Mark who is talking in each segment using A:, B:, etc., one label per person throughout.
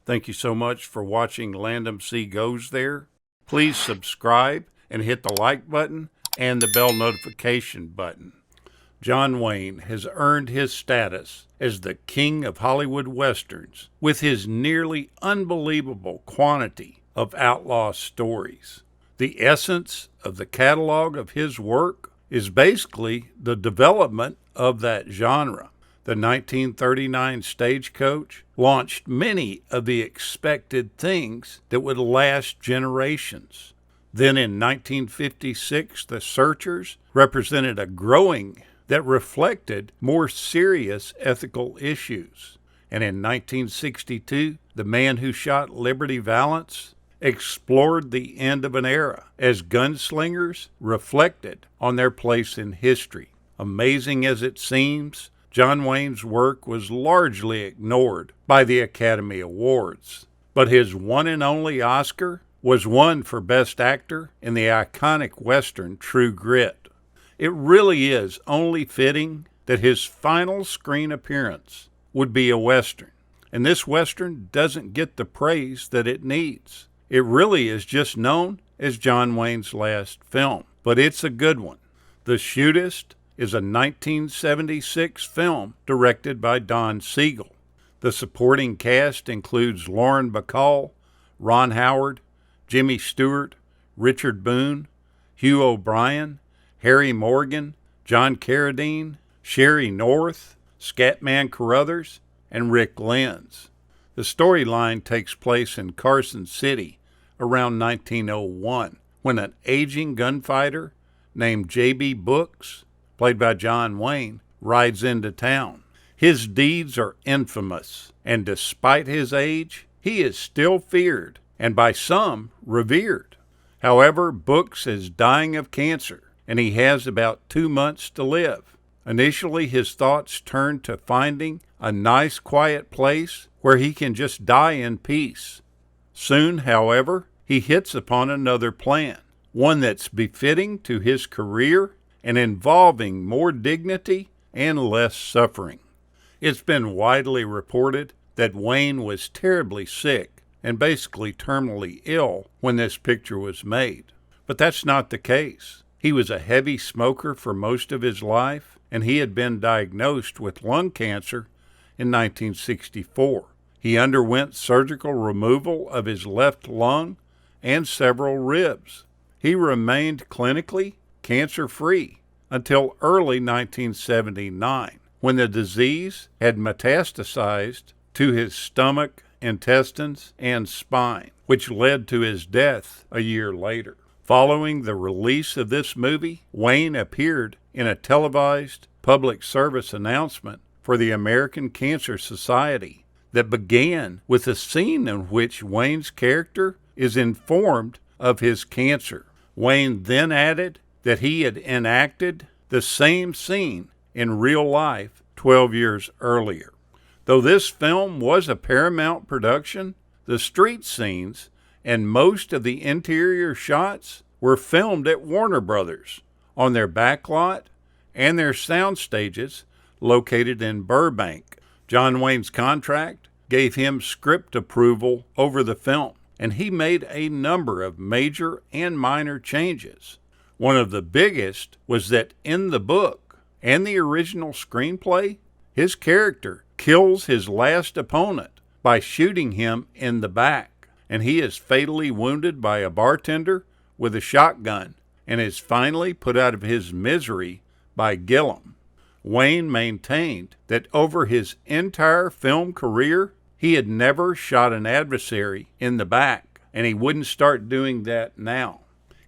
A: Thank you so much for watching Landumc Goes There. Please subscribe and hit the like button and the bell notification button. John Wayne has earned his status as the king of Hollywood Westerns with his nearly unbelievable quantity of outlaw stories. The essence of the catalog of his work is basically the development of that genre. The 1939 Stagecoach launched many of the expected things that would last generations. Then in 1956, The Searchers represented a growing that reflected more serious ethical issues. And in 1962, The Man Who Shot Liberty Valance explored the end of an era as gunslingers reflected on their place in history. Amazing as it seems, John Wayne's work was largely ignored by the Academy Awards, but his one and only Oscar was won for Best Actor in the iconic Western True Grit. It really is only fitting that his final screen appearance would be a Western, and this Western doesn't get the praise that it needs. It really is just known as John Wayne's last film, but it's a good one. The Shootist is a 1976 film directed by Don Siegel. The supporting cast includes Lauren Bacall, Ron Howard, Jimmy Stewart, Richard Boone, Hugh O'Brien, Harry Morgan, John Carradine, Sherry North, Scatman Carruthers, and Rick Lenz. The storyline takes place in Carson City around 1901, when an aging gunfighter named J.B. Brooks, played by John Wayne, rides into town. His deeds are infamous, and despite his age, he is still feared and by some revered. However, Brooks is dying of cancer, and he has about 2 months to live. Initially, his thoughts turn to finding a nice, quiet place where he can just die in peace. Soon, however, he hits upon another plan, one that's befitting to his career and involving more dignity and less suffering. It's been widely reported that Wayne was terribly sick and basically terminally ill when this picture was made. But that's not the case. He was a heavy smoker for most of his life, and he had been diagnosed with lung cancer in 1964. He underwent surgical removal of his left lung and several ribs. He remained clinically cancer-free until early 1979, when the disease had metastasized to his stomach, intestines, and spine, which led to his death a year later. Following the release of this movie, Wayne appeared in a televised public service announcement for the American Cancer Society that began with a scene in which Wayne's character is informed of his cancer. Wayne then added that he had enacted the same scene in real life 12 years earlier. Though this film was a Paramount production, the street scenes and most of the interior shots were filmed at Warner Brothers on their backlot and their sound stages located in Burbank. John Wayne's contract gave him script approval over the film, and he made a number of major and minor changes. One of the biggest was that in the book and the original screenplay, his character kills his last opponent by shooting him in the back, and he is fatally wounded by a bartender with a shotgun and is finally put out of his misery by Gillum. Wayne maintained that over his entire film career, he had never shot an adversary in the back, and he wouldn't start doing that now.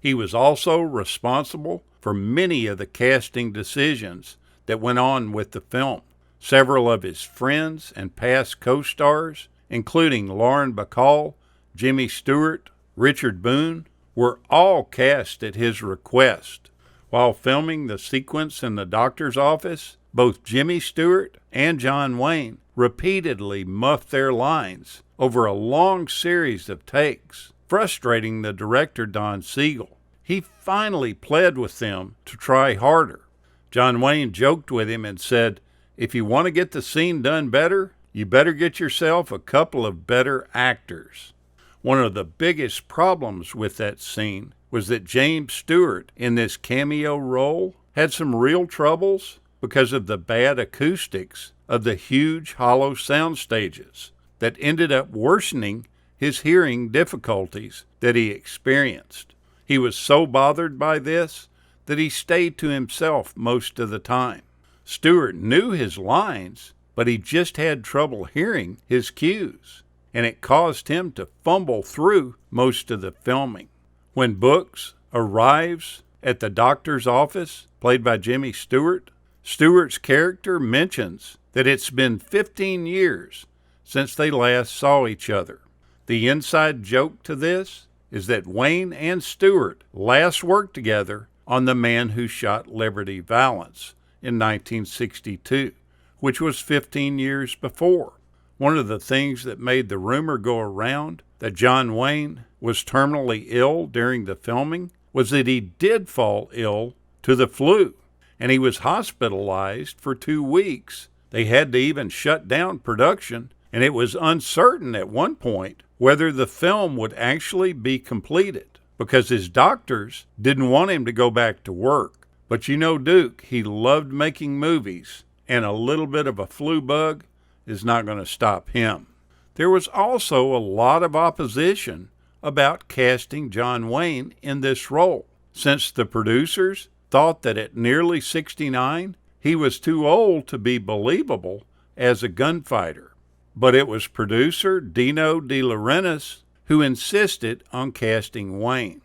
A: He was also responsible for many of the casting decisions that went on with the film. Several of his friends and past co-stars, including Lauren Bacall, Jimmy Stewart, Richard Boone, were all cast at his request. While filming the sequence in the doctor's office, both Jimmy Stewart and John Wayne repeatedly muffed their lines over a long series of takes, frustrating the director Don Siegel. He finally pled with them to try harder. John Wayne joked with him and said, "If you want to get the scene done better, you better get yourself a couple of better actors. One of the biggest problems with that scene was that James Stewart, in this cameo role, had some real troubles because of the bad acoustics of the huge hollow sound stages that ended up worsening his hearing difficulties that he experienced. He was so bothered by this that he stayed to himself most of the time. Stewart knew his lines, but he just had trouble hearing his cues, and it caused him to fumble through most of the filming. When Brooks arrives at the doctor's office, played by Jimmy Stewart, Stewart's character mentions that it's been 15 years since they last saw each other. The inside joke to this is that Wayne and Stewart last worked together on The Man Who Shot Liberty Valance in 1962, which was 15 years before. One of the things that made the rumor go around that John Wayne was terminally ill during the filming was that he did fall ill to the flu, and he was hospitalized for 2 weeks. They had to even shut down production, and it was uncertain at one point whether the film would actually be completed because his doctors didn't want him to go back to work. But you know Duke, he loved making movies, and a little bit of a flu bug is not going to stop him. There was also a lot of opposition about casting John Wayne in this role, since the producers thought that at nearly 69, he was too old to be believable as a gunfighter. But it was producer Dino De Laurentiis who insisted on casting Wayne.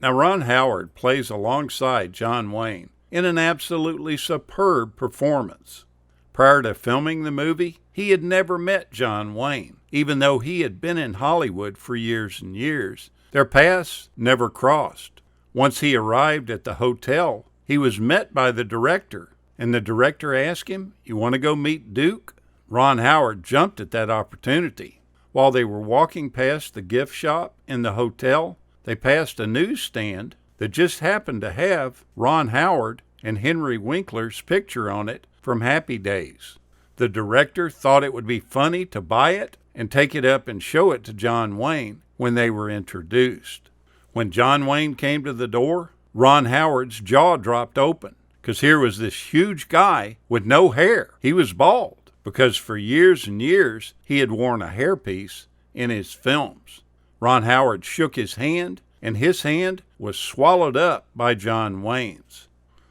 A: Now, Ron Howard plays alongside John Wayne in an absolutely superb performance. Prior to filming the movie, he had never met John Wayne, even though he had been in Hollywood for years and years. Their paths never crossed. Once he arrived at the hotel, he was met by the director, and the director asked him, "You want to go meet Duke?" Ron Howard jumped at that opportunity. While they were walking past the gift shop in the hotel, they passed a newsstand that just happened to have Ron Howard and Henry Winkler's picture on it from Happy Days. The director thought it would be funny to buy it and take it up and show it to John Wayne when they were introduced. When John Wayne came to the door, Ron Howard's jaw dropped open, because here was this huge guy with no hair. He was bald, because for years and years he had worn a hairpiece in his films. Ron Howard shook his hand, and his hand was swallowed up by John Wayne's.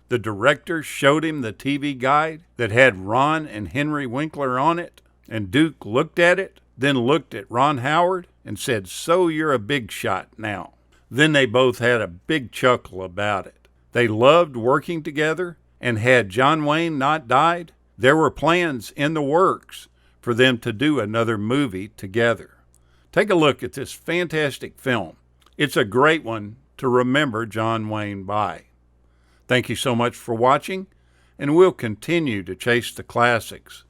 A: The director showed him the TV guide that had Ron and Henry Winkler on it, and Duke looked at it, then looked at Ron Howard and said, "So you're a big shot now." Then they both had a big chuckle about it. They loved working together, and had John Wayne not died, there were plans in the works for them to do another movie together. Take a look at this fantastic film. It's a great one to remember John Wayne by. Thank you so much for watching, and we'll continue to chase the classics.